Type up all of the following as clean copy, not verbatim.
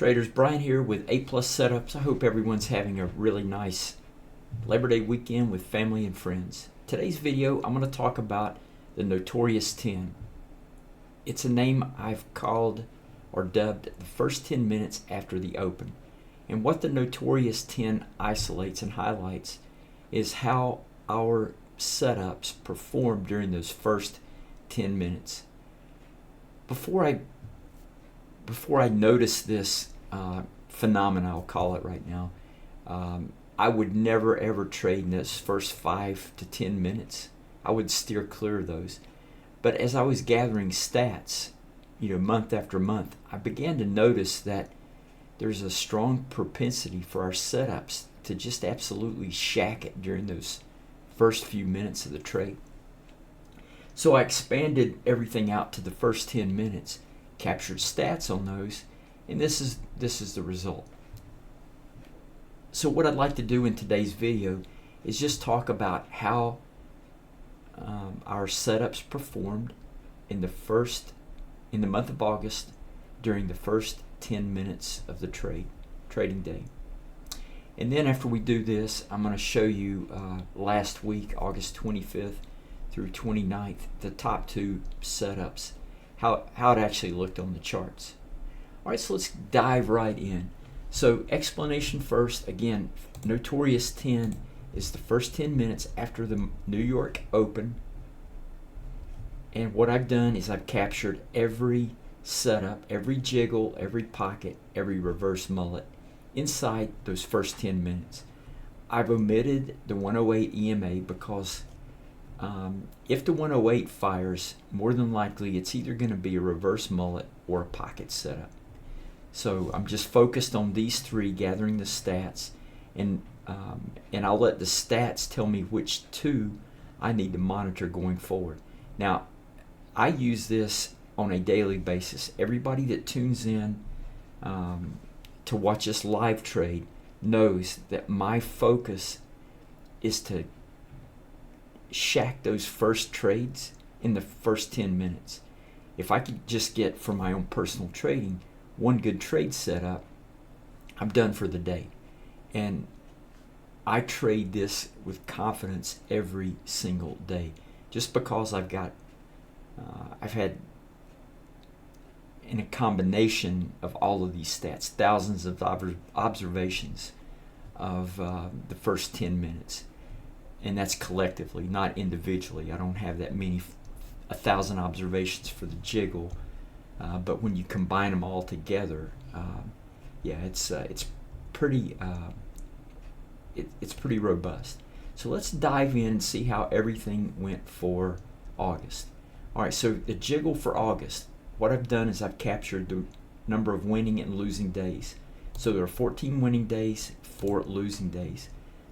Traders, Brian here with A+ Setups. I hope everyone's having a really nice Labor Day weekend with family and friends. Today's video, I'm going to talk about the Notorious 10. It's a name I've called or dubbed the first 10 minutes after the open. And what the Notorious 10 isolates and highlights is how our setups perform during those first 10 minutes. Before I noticed this phenomena, I'll call it right now, I would never ever trade in those first 5 to 10 minutes. I would steer clear of those. But as I was gathering stats, month after month, I began to notice that there's a strong propensity for our setups to just absolutely shack it during those first few minutes of the trade. So I expanded everything out to the first 10 minutes, captured stats on those, and this is the result. So what I'd like to do in today's video is just talk about how our setups performed in the month of August during the first 10 minutes of the trading day. And then after we do this, I'm going to show you last week, August 25th through 29th, the top two setups, how it actually looked on the charts. All right, so let's dive right in. So explanation first. Again, Notorious 10 is the first 10 minutes after the New York Open. And what I've done is I've captured every setup, every jiggle, every pocket, every reverse mullet inside those first 10 minutes. I've omitted the 108 EMA because if the 108 fires, more than likely it's either going to be a reverse mullet or a pocket setup. So I'm just focused on these three, gathering the stats, and I'll let the stats tell me which two I need to monitor going forward. Now, I use this on a daily basis. Everybody that tunes in to watch this live trade knows that my focus is to shack those first trades in the first 10 minutes. If I could just get, for my own personal trading, one good trade setup, I'm done for the day. And I trade this with confidence every single day, just because I've had, in a combination of all of these stats, thousands of observations of the first 10 minutes. And that's collectively, not individually. I don't have that many, 1,000 observations for the jiggle. But when you combine them all together, it's pretty robust. So let's dive in and see how everything went for August. All right, so the jiggle for August, what I've done is I've captured the number of winning and losing days. So there are 14 winning days, 4 losing days.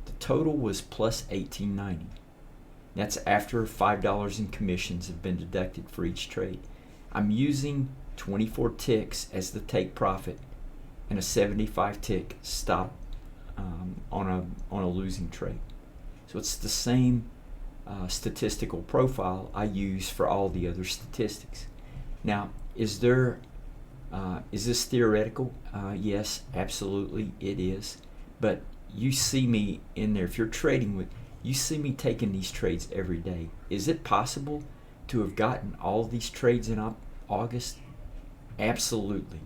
The total was plus 1890. That's after $5 in commissions have been deducted for each trade. I'm using 24 ticks as the take profit and a 75 tick stop on a losing trade. So it's the same statistical profile I use for all the other statistics. Now, is this theoretical? Yes, absolutely it is. But you see me in there. If you're trading with, you see me taking these trades every day. Is it possible to have gotten all these trades in August? Absolutely.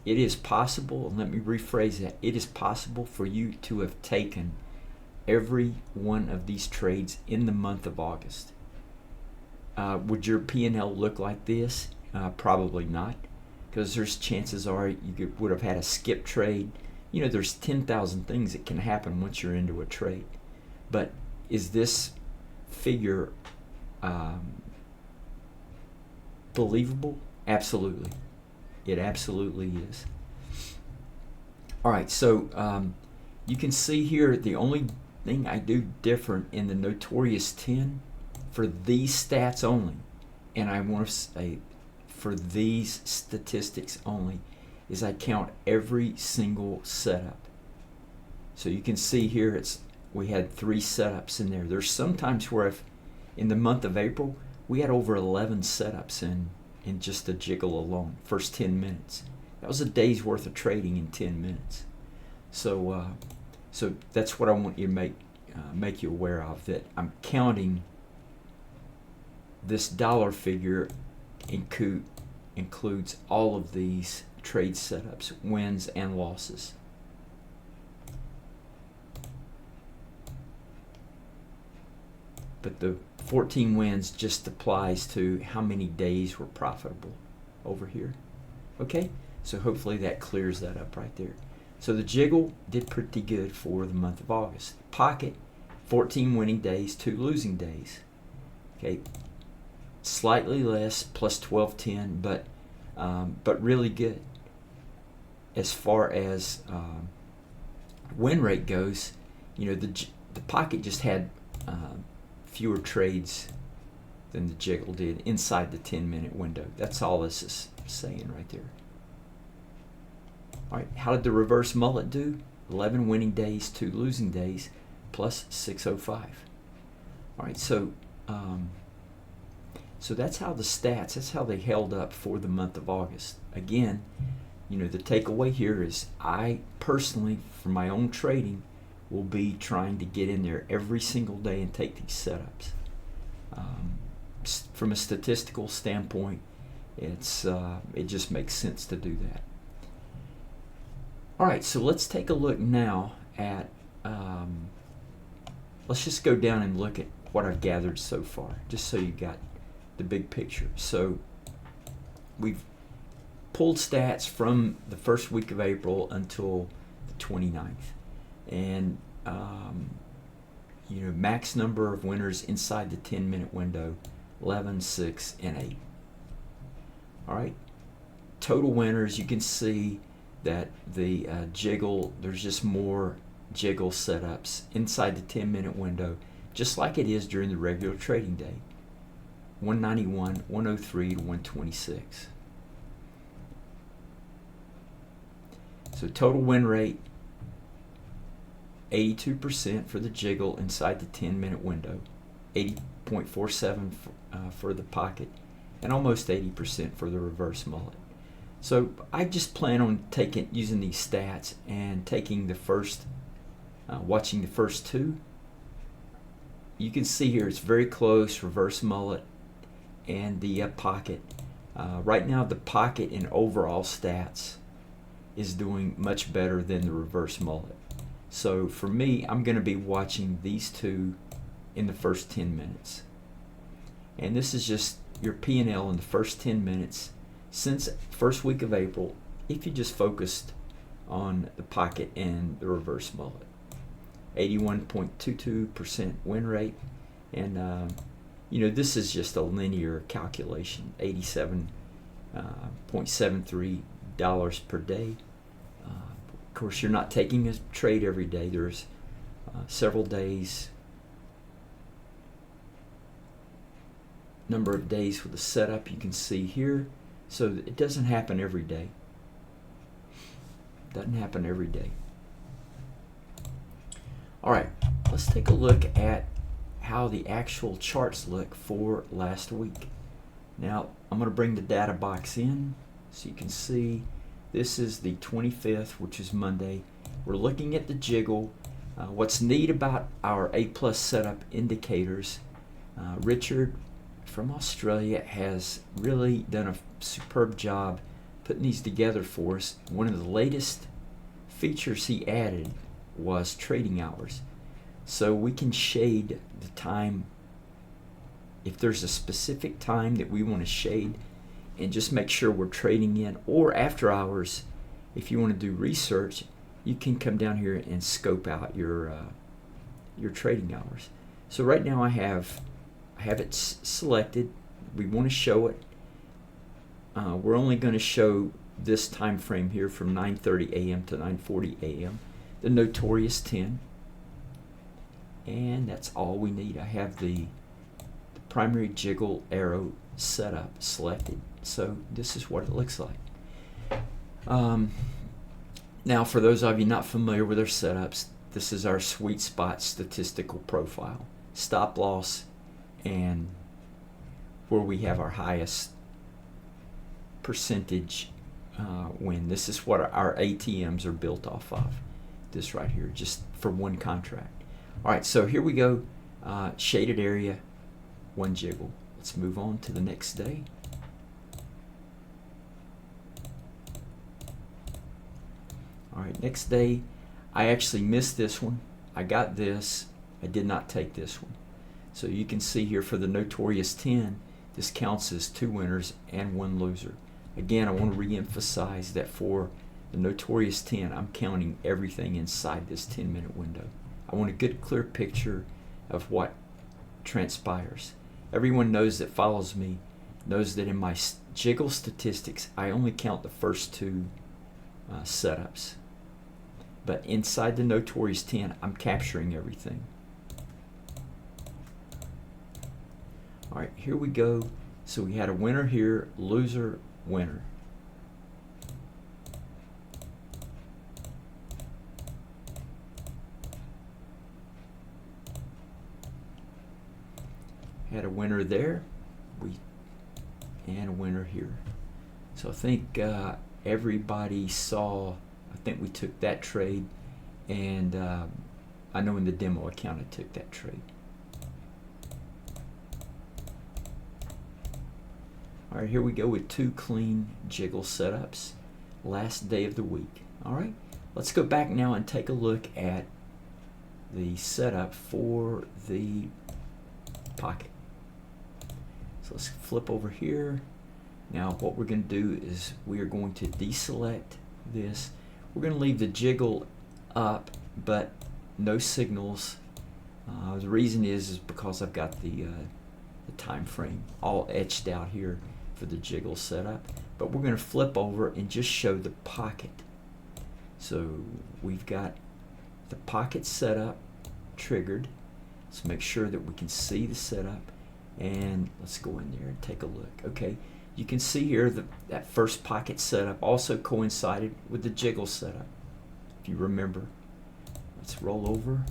It is possible, and let me rephrase that. It is possible for you to have taken every one of these trades in the month of August. Would your P&L look like this? Probably not, because there's chances are you would have had a skip trade. There's 10,000 things that can happen once you're into a trade. But is this figure believable? Absolutely. It absolutely is. All right, so you can see here the only thing I do different in the Notorious 10 for these stats only, and I want to say for these statistics only, is I count every single setup. So you can see here we had 3 setups in there. There's sometimes where in the month of April we had over 11 setups in just the jiggle alone, first 10 minutes. That was a day's worth of trading in 10 minutes. So so that's what I want you to make you aware of, that I'm counting this dollar figure includes all of these trade setups, wins and losses. But the 14 wins just applies to how many days were profitable over here. Okay, so hopefully that clears that up right there. So the jiggle did pretty good for the month of August. Pocket, 14 winning days, 2 losing days. Okay, slightly less, plus 1210, but really good. As far as win rate goes, you know, the pocket just had fewer trades than the jiggle did inside the 10-minute window. That's all this is saying right there. All right, how did the reverse mullet do? 11 winning days, 2 losing days, plus 605. All right, so so that's how the stats, that's how they held up for the month of August. Again, you know, the takeaway here is I personally, for my own trading, will be trying to get in there every single day and take these setups. From a statistical standpoint, it just makes sense to do that. All right, so let's take a look now at, let's just go down and look at what I've gathered so far, just so you got the big picture. So we've pulled stats from the first week of April until the 29th. And you know, max number of winners inside the 10-minute window, 11, 6, and 8. All right, total winners, you can see that the jiggle, there's just more jiggle setups inside the 10-minute window, just like it is during the regular trading day. 191, 103 to 126. So total win rate, 82% for the jiggle inside the 10-minute window, 80.47 for the pocket, and almost 80% for the reverse mullet. So I just plan on using these stats and taking the first, watching the first two. You can see here it's very close, reverse mullet and the pocket. Right now the pocket in overall stats is doing much better than the reverse mullet. So for me, I'm going to be watching these two in the first 10 minutes. And this is just your P&L in the first 10 minutes since first week of April, if you just focused on the pocket and the reverse mullet. 81.22% win rate. And you know, this is just a linear calculation, $87.73 per day. Of course, you're not taking a trade every day. There's several days, number of days with the setup you can see here. So it doesn't happen every day. Doesn't happen every day. All right, let's take a look at how the actual charts look for last week. Now, I'm going to bring the data box in so you can see. This is the 25th, which is Monday. We're looking at the jiggle. What's neat about our A+ setup indicators, Richard from Australia has really done a superb job putting these together for us. One of the latest features he added was trading hours. So we can shade the time if there's a specific time that we want to shade and just make sure we're trading in, or after hours, if you want to do research, you can come down here and scope out your trading hours. So right now I have it selected. We want to show it. We're only going to show this time frame here from 9:30 a.m. to 9:40 a.m. the Notorious 10, and that's all we need. I have the primary jiggle arrow setup selected, so this is what it looks like. Now, for those of you not familiar with our setups, this is our sweet spot statistical profile, stop loss, and where we have our highest percentage win. This is what our ATMs are built off of. This right here, just for one contract. All right, so here we go. Shaded area, one jiggle. Let's move on to the next day. All right, next day, I actually missed this one. I got this. I did not take this one. So you can see here for the Notorious 10, this counts as 2 winners and 1 loser. Again, I want to re-emphasize that for the Notorious 10, I'm counting everything inside this 10-minute window. I want a good, clear picture of what transpires. Everyone knows that follows me knows that in my jiggle statistics, I only count the first 2 setups. But inside the Notorious 10, I'm capturing everything. All right, here we go. So we had a winner here, loser, winner. Had a winner there, and a winner here. So I think everybody saw. I think we took that trade, and I know in the demo account I took that trade. All right, here we go with 2 clean jiggle setups. Last day of the week. All right, let's go back now and take a look at the setup for the pocket. So let's flip over here. Now what we're going to do is we are going to deselect this. We're going to leave the jiggle up, but no signals. The reason is because I've got the time frame all etched out here for the jiggle setup. But we're going to flip over and just show the pocket. So we've got the pocket setup triggered. Let's make sure that we can see the setup, and let's go in there and take a look. Okay, you can see here that first pocket setup also coincided with the jiggle setup, if you remember. Let's roll over.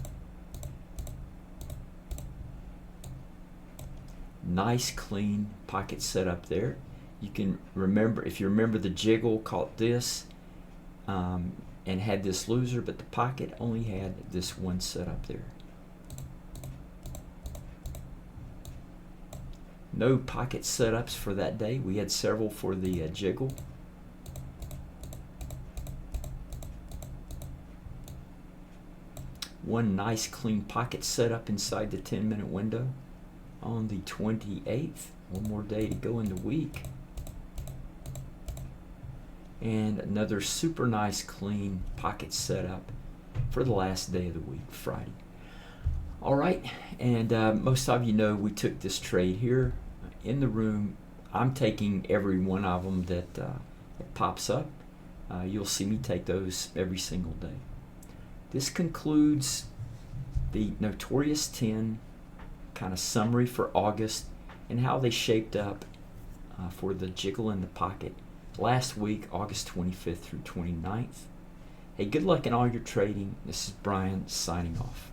Nice clean pocket setup there. You can remember, if you remember, the jiggle caught this and had this loser, but the pocket only had this one setup there. No pocket setups for that day. We had several for the jiggle. One nice clean pocket setup inside the 10-minute window on the 28th. One more day to go in the week. And another super nice clean pocket setup for the last day of the week, Friday. All right, and most of you know we took this trade here in the room. I'm taking every one of them that pops up. You'll see me take those every single day. This concludes the Notorious 10 kind of summary for August and how they shaped up for the jiggle in the pocket last week, August 25th through 29th. Hey, good luck in all your trading. This is Brian signing off.